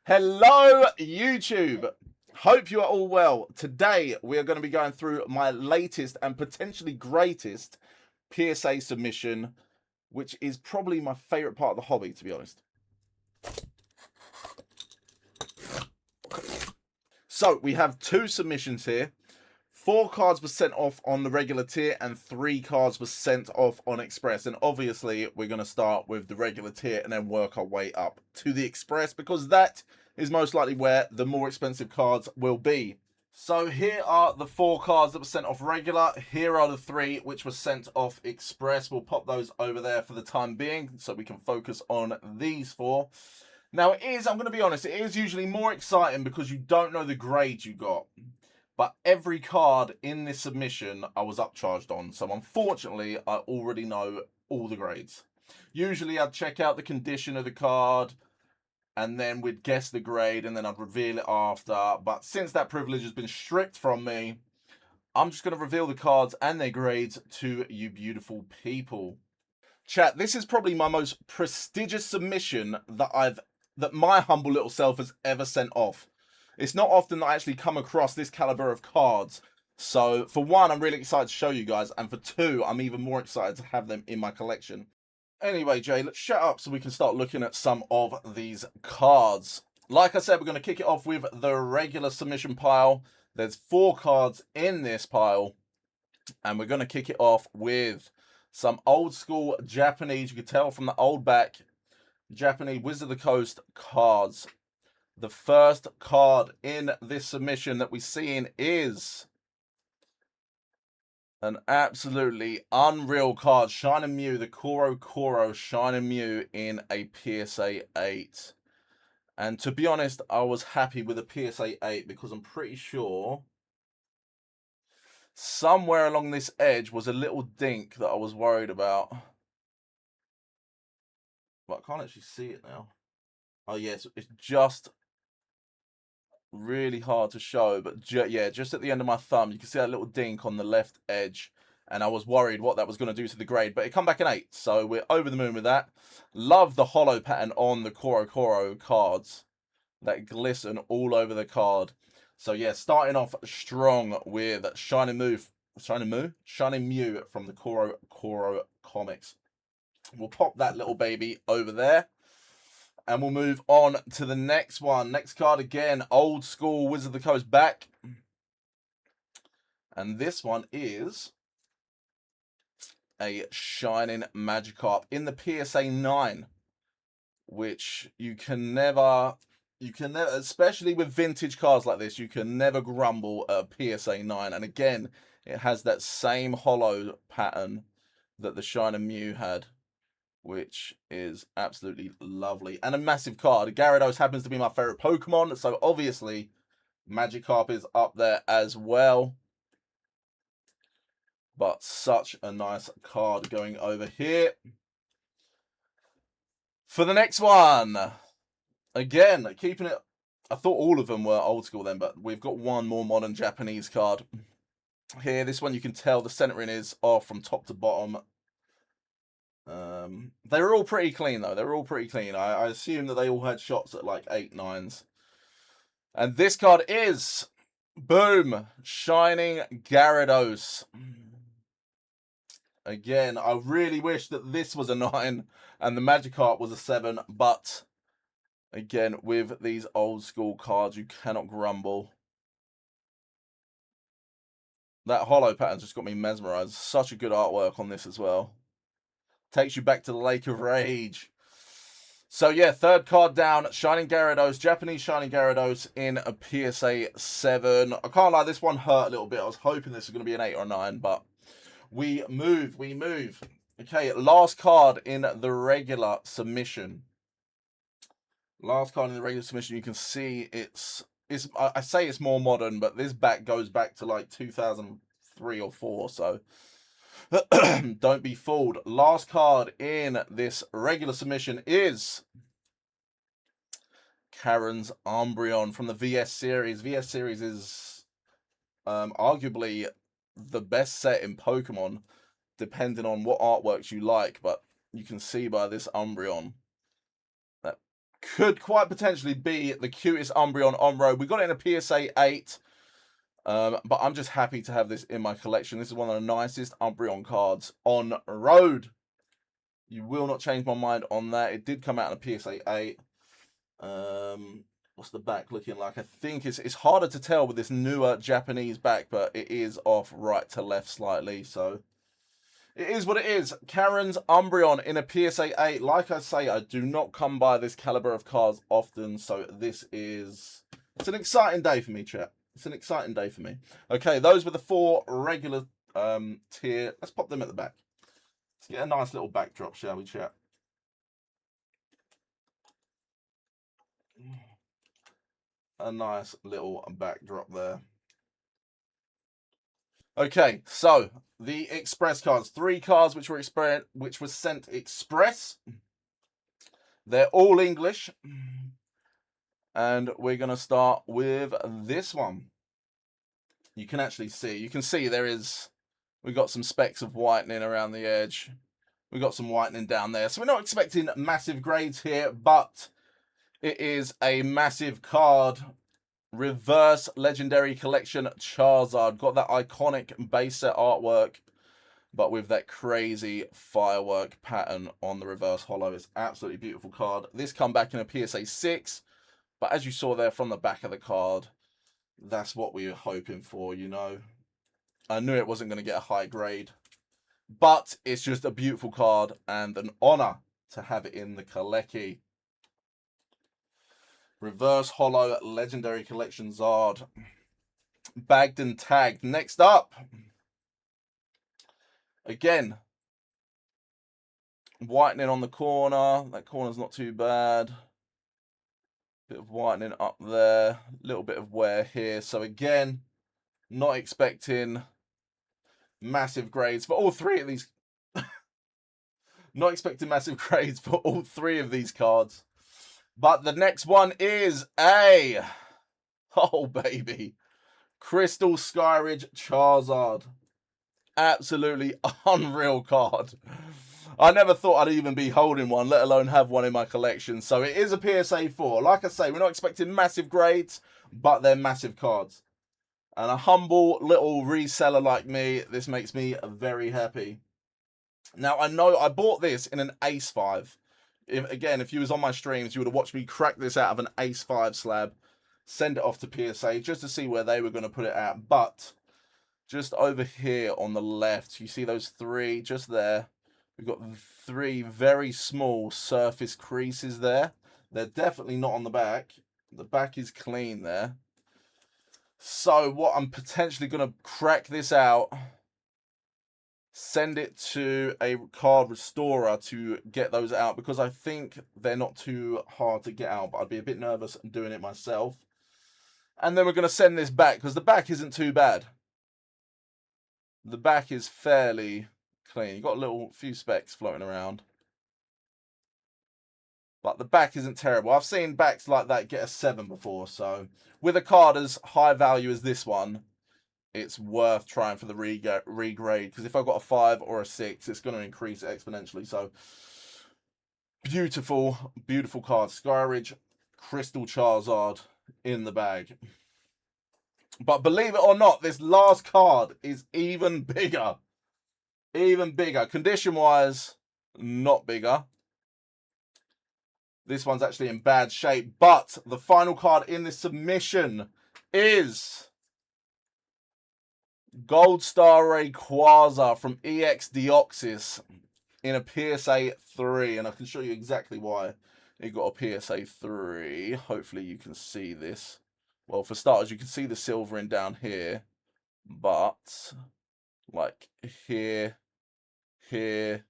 Hello, YouTube. Hope you are all well. Today, we are going to be going through my latest and potentially greatest PSA submission, which is probably my favorite part of the hobby, to be honest. So, we have two submissions here. 4 cards were sent off on the regular tier and 3 cards were sent off on Express. And obviously, we're going to start with the regular tier and then work our way up to the Express because that is most likely where the more expensive cards will be. So here are the 4 cards that were sent off regular. Here are the 3 which were sent off Express. We'll pop those over there for the time being so we can focus on these 4. Now I'm going to be honest, it is usually more exciting because you don't know the grade you got. But every card in this submission I was upcharged on. So unfortunately, I already know all the grades. Usually I'd check out the condition of the card and then we'd guess the grade and then I'd reveal it after. But since that privilege has been stripped from me, I'm just going to reveal the cards and their grades to you beautiful people. Chat, this is probably my most prestigious submission that my humble little self has ever sent off. It's not often that I actually come across this caliber of cards. So, for one, I'm really excited to show you guys. And for two, I'm even more excited to have them in my collection. Anyway, Jay, let's shut up so we can start looking at some of these cards. Like I said, we're going to kick it off with the regular submission pile. There's 4 cards in this pile. And we're going to kick it off with some old school Japanese, you can tell from the old back, Japanese Wizard of the Coast cards. The first card in this submission that we're seeing is an absolutely unreal card. Shining Mew, the Koro Shining Mew in a PSA 8. And to be honest, I was happy with a PSA 8 because I'm pretty sure somewhere along this edge was a little dink that I was worried about. But I can't actually see it now. Oh, yes, it's just really hard to show, but yeah, just at the end of my thumb, you can see that little dink on the left edge, and I was worried what that was going to do to the grade, but it come back an 8, so we're over the moon with that. Love the hollow pattern on the Koro cards, that glisten all over the card. So yeah, starting off strong with Shining Mew from the Koro comics. We'll pop that little baby over there. And we'll move on to the next one. Next card again, old school Wizard of the Coast back. And this one is a Shining Magikarp in the PSA 9. Which you can never, especially with vintage cards like this, you can never grumble at a PSA 9. And again, it has that same hollow pattern that the Shining Mew had, which is absolutely lovely. And a massive card. Gyarados happens to be my favorite Pokemon, so obviously Magikarp is up there as well. But such a nice card going over here. For the next one, again, keeping it, I thought all of them were old school then, but we've got one more modern Japanese card. Here, this one you can tell the centering is off from top to bottom. They're all pretty clean though. They're all pretty clean. I assume that they all had shots at like 8, 9s. And this card is, boom, Shining Gyarados. Again, I really wish that this was a 9 and the Magikarp was a 7, but again, with these old school cards, you cannot grumble. That hollow pattern's just got me mesmerized. Such a good artwork on this as well. Takes you back to the Lake of Rage. So yeah, third card down, Shining Gyarados, Japanese Shining Gyarados in a PSA 7. I can't lie, this one hurt a little bit. I was hoping this was going to be an 8 or a 9, but we move. Okay, last card in the regular submission. Last card in the regular submission, you can see I say it's more modern, but this back goes back to like 2003 or 4, so don't be fooled. Last card in this regular submission is Karen's Umbreon from the VS series. VS series is arguably the best set in Pokemon, depending on what artworks you like, but you can see by this Umbreon that could quite potentially be the cutest Umbreon on road. We got it in a PSA 8. But I'm just happy to have this in my collection. This is one of the nicest Umbreon cards on road. You will not change my mind on that. It did come out in a PSA 8. What's the back looking like? I think it's harder to tell with this newer Japanese back, but it is off right to left slightly. So it is what it is. Karen's Umbreon in a PSA 8. Like I say, I do not come by this caliber of cards often. So it's an exciting day for me, chat. It's an exciting day for me. Okay, those were the 4 regular tier. Let's pop them at the back. Let's get a nice little backdrop, shall we, chat? A nice little backdrop there. Okay, so the express cards. 3 cards which were sent express. They're all English. And we're going to start with this one. You can actually see. You can see we've got some specks of whitening around the edge. We've got some whitening down there. So we're not expecting massive grades here, but it is a massive card. Reverse Legendary Collection Charizard. Got that iconic base set artwork, but with that crazy firework pattern on the reverse holo. It's absolutely beautiful card. This come back in a PSA 6, but as you saw there from the back of the card, that's what we were hoping for, you know. I knew it wasn't going to get a high grade, but it's just a beautiful card and an honor to have it in the collectie. Reverse holo Legendary Collection Zard. Bagged and tagged. Next up, again, whitening on the corner. That corner's not too bad. Bit of whitening up there. A little bit of wear here. So again, not expecting massive grades for all 3 of these. Not expecting massive grades for all 3 of these cards. But the next one is oh baby, Crystal Skyridge Charizard. Absolutely unreal card. I never thought I'd even be holding one, let alone have one in my collection. So it is a PSA 4. Like I say, we're not expecting massive grades, but they're massive cards. And a humble little reseller like me, this makes me very happy. Now, I know I bought this in an Ace 5. If you was on my streams, you would have watched me crack this out of an Ace 5 slab, send it off to PSA just to see where they were going to put it at. But just over here on the left, you see those 3 just there. We've got 3 very small surface creases there. They're definitely not on the back. The back is clean there. So what I'm potentially going to crack this out, send it to a card restorer to get those out, because I think they're not too hard to get out, but I'd be a bit nervous doing it myself. And then we're going to send this back, because the back isn't too bad. The back is fairly clean. You've got a few specks floating around, but the back isn't terrible. I've seen backs like that get a 7 before, so with a card as high value as this one, it's worth trying for the regrade, because if I've got a 5 or a 6, it's going to increase exponentially. So beautiful, beautiful card. Skyridge Crystal Charizard in the bag. But believe it or not, this last card is even bigger. Even bigger. Condition-wise, not bigger. This one's actually in bad shape. But the final card in this submission is Gold Star Rayquaza from EX Deoxys in a PSA 3. And I can show you exactly why it got a PSA 3. Hopefully you can see this. Well, for starters, you can see the silvering down here. But like here, you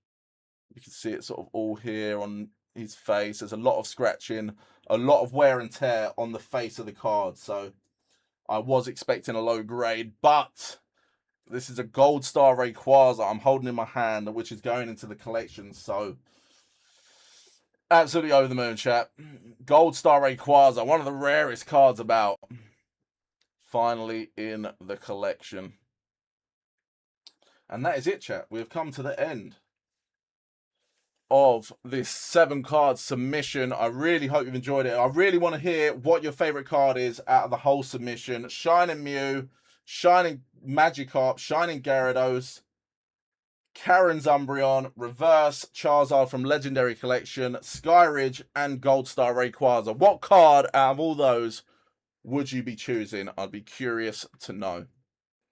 can see it sort of all here on his face. There's a lot of scratching, a lot of wear and tear on the face of the card. So I was expecting a low grade, but this is a Gold Star Rayquaza I'm holding in my hand, which is going into the collection. So absolutely over the moon, chat. Gold Star Rayquaza, one of the rarest cards about, finally in the collection. And that is it, chat. We have come to the end of this 7-card submission. I really hope you've enjoyed it. I really want to hear what your favorite card is out of the whole submission. Shining Mew, Shining Magikarp, Shining Gyarados, Karen's Umbreon, Reverse Charizard from Legendary Collection, Skyridge, and Gold Star Rayquaza. What card out of all those would you be choosing? I'd be curious to know.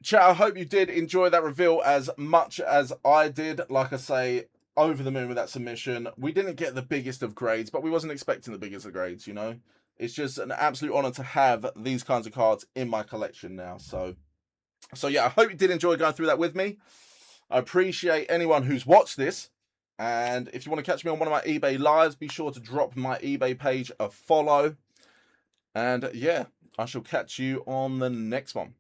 Chat, I hope you did enjoy that reveal as much as I did. Like I say, over the moon with that submission. We didn't get the biggest of grades, but we wasn't expecting the biggest of grades, you know? It's just an absolute honor to have these kinds of cards in my collection now. So yeah, I hope you did enjoy going through that with me. I appreciate anyone who's watched this. And if you want to catch me on one of my eBay lives, be sure to drop my eBay page a follow. And yeah, I shall catch you on the next one.